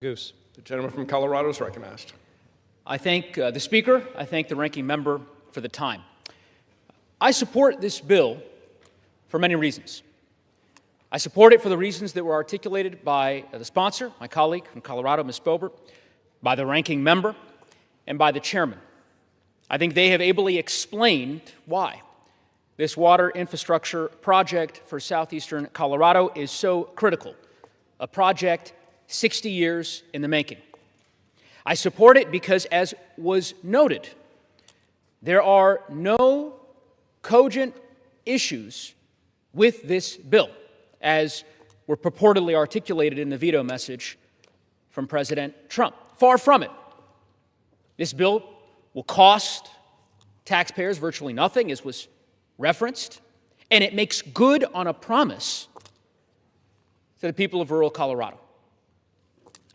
Goose. The gentleman from Colorado is recognized. I thank the Speaker. I thank the ranking member for the time. I support this bill for many reasons. I support it for the reasons that were articulated by the sponsor, my colleague from Colorado, Ms. Boebert, by the ranking member, and by the chairman. I think they have ably explained why this water infrastructure project for southeastern Colorado is so critical, a project 60 years in the making. I support it because, as was noted, there are no cogent issues with this bill, as were purportedly articulated in the veto message from President Trump. Far from it. This bill will cost taxpayers virtually nothing, as was referenced, and it makes good on a promise to the people of rural Colorado.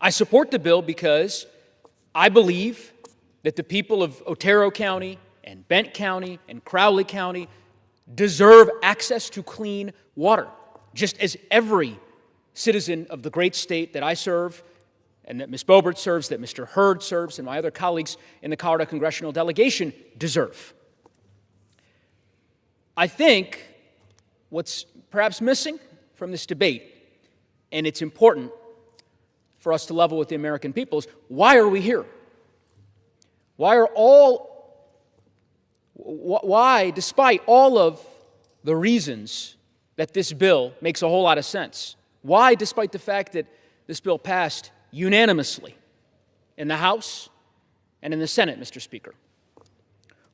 I support the bill because I believe that the people of Otero County and Bent County and Crowley County deserve access to clean water, just as every citizen of the great state that I serve and that Ms. Boebert serves, that Mr. Hurd serves, and my other colleagues in the Colorado congressional delegation deserve. I think what's perhaps missing from this debate, and it's important for us to level with the American people, is why are we here? Why, despite all of the reasons that this bill makes a whole lot of sense, why, despite the fact that this bill passed unanimously in the House and in the Senate, Mr. Speaker,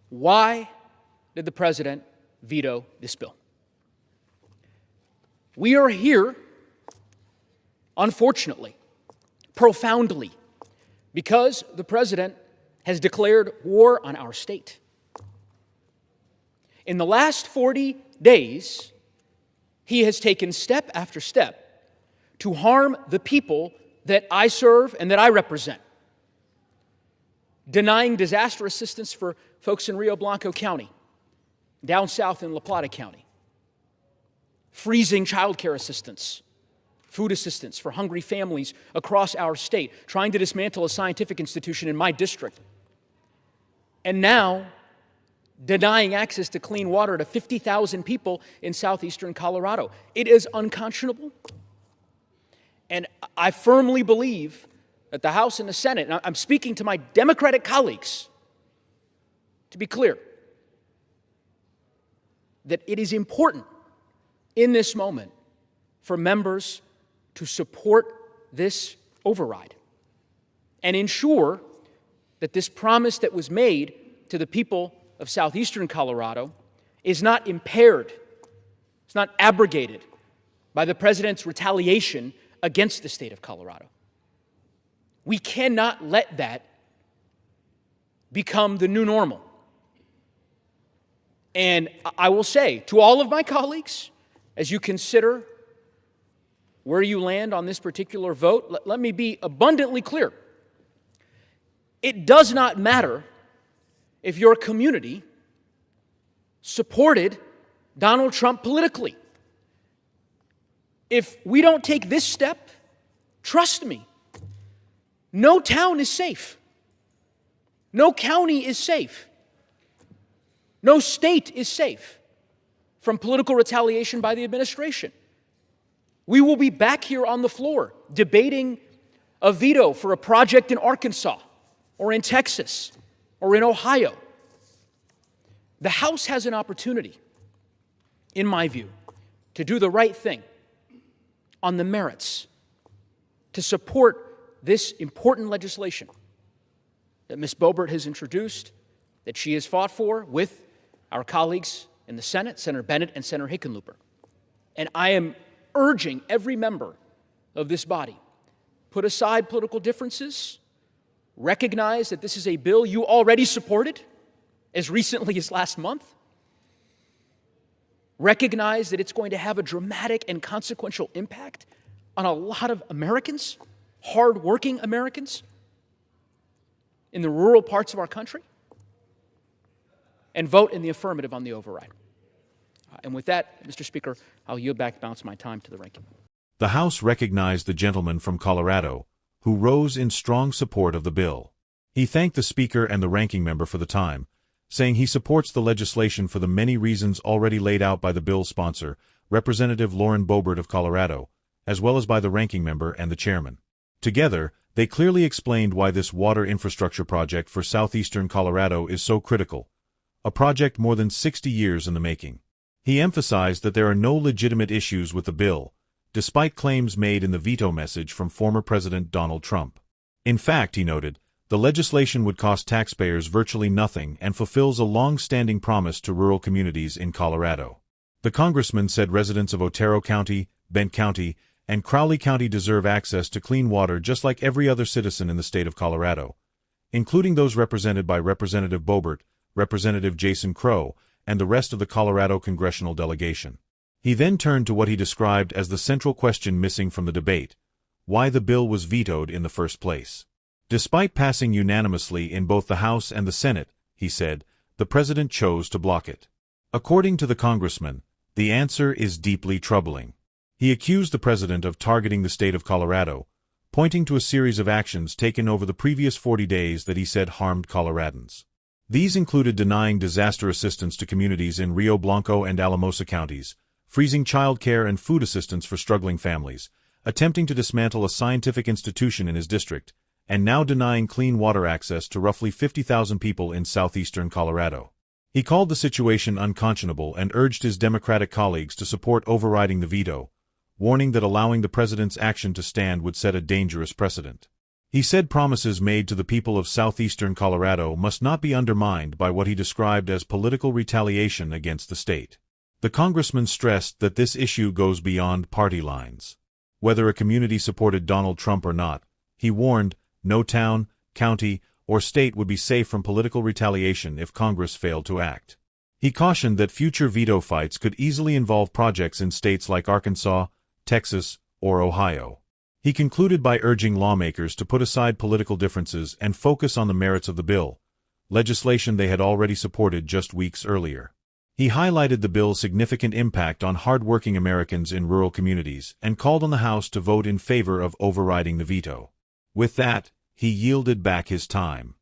why did the President veto this bill? We are here, unfortunately, profoundly, because the President has declared war on our state. In the last 40 days, he has taken step after step to harm the people that I serve and that I represent, denying disaster assistance for folks in Rio Blanco County, down south in La Plata County, freezing childcare assistance, food assistance for hungry families across our state, trying to dismantle a scientific institution in my district, and now denying access to clean water to 50,000 people in southeastern Colorado. It is unconscionable, and I firmly believe that the House and the Senate, and I'm speaking to my Democratic colleagues, to be clear, that it is important in this moment for members to support this override and ensure that this promise that was made to the people of southeastern Colorado is not impaired, it's not abrogated by the President's retaliation against the state of Colorado. We cannot let that become the new normal. And I will say to all of my colleagues, as you consider where you land on this particular vote, let me be abundantly clear. It does not matter if your community supported Donald Trump politically. If we don't take this step, trust me, no town is safe. No county is safe. No state is safe from political retaliation by the administration. We will be back here on the floor debating a veto for a project in Arkansas or in Texas or in Ohio. The House has an opportunity, in my view, to do the right thing on the merits, to support this important legislation that Ms. Boebert has introduced, that she has fought for with our colleagues in the Senate, Senator Bennett and Senator Hickenlooper. And I am urging every member of this body, put aside political differences, recognize that this is a bill you already supported as recently as last month, recognize that it's going to have a dramatic and consequential impact on a lot of Americans, hardworking Americans in the rural parts of our country, and vote in the affirmative on the override. And with that, Mr. Speaker, I'll yield back the balance of my time to the ranking. The House recognized the gentleman from Colorado, who rose in strong support of the bill. He thanked the Speaker and the Ranking Member for the time, saying he supports the legislation for the many reasons already laid out by the bill's sponsor, Representative Lauren Boebert of Colorado, as well as by the Ranking Member and the Chairman. Together, they clearly explained why this water infrastructure project for southeastern Colorado is so critical, a project more than 60 years in the making. He emphasized that there are no legitimate issues with the bill, despite claims made in the veto message from former President Donald Trump. In fact, he noted, the legislation would cost taxpayers virtually nothing and fulfills a long-standing promise to rural communities in Colorado. The congressman said residents of Otero County, Bent County, and Crowley County deserve access to clean water just like every other citizen in the state of Colorado, including those represented by Representative Boebert, Representative Jason Crow, and the rest of the Colorado congressional delegation. He then turned to what he described as the central question missing from the debate: why the bill was vetoed in the first place. Despite passing unanimously in both the House and the Senate, he said, the president chose to block it. According to the congressman, the answer is deeply troubling. He accused the president of targeting the state of Colorado, pointing to a series of actions taken over the previous 40 days that he said harmed Coloradans. These included denying disaster assistance to communities in Rio Blanco and Alamosa counties, freezing childcare and food assistance for struggling families, attempting to dismantle a scientific institution in his district, and now denying clean water access to roughly 50,000 people in southeastern Colorado. He called the situation unconscionable and urged his Democratic colleagues to support overriding the veto, warning that allowing the president's action to stand would set a dangerous precedent. He said promises made to the people of southeastern Colorado must not be undermined by what he described as political retaliation against the state. The congressman stressed that this issue goes beyond party lines. Whether a community supported Donald Trump or not, he warned, no town, county, or state would be safe from political retaliation if Congress failed to act. He cautioned that future veto fights could easily involve projects in states like Arkansas, Texas, or Ohio. He concluded by urging lawmakers to put aside political differences and focus on the merits of the bill, legislation they had already supported just weeks earlier. He highlighted the bill's significant impact on hard-working Americans in rural communities and called on the House to vote in favor of overriding the veto. With that, he yielded back his time.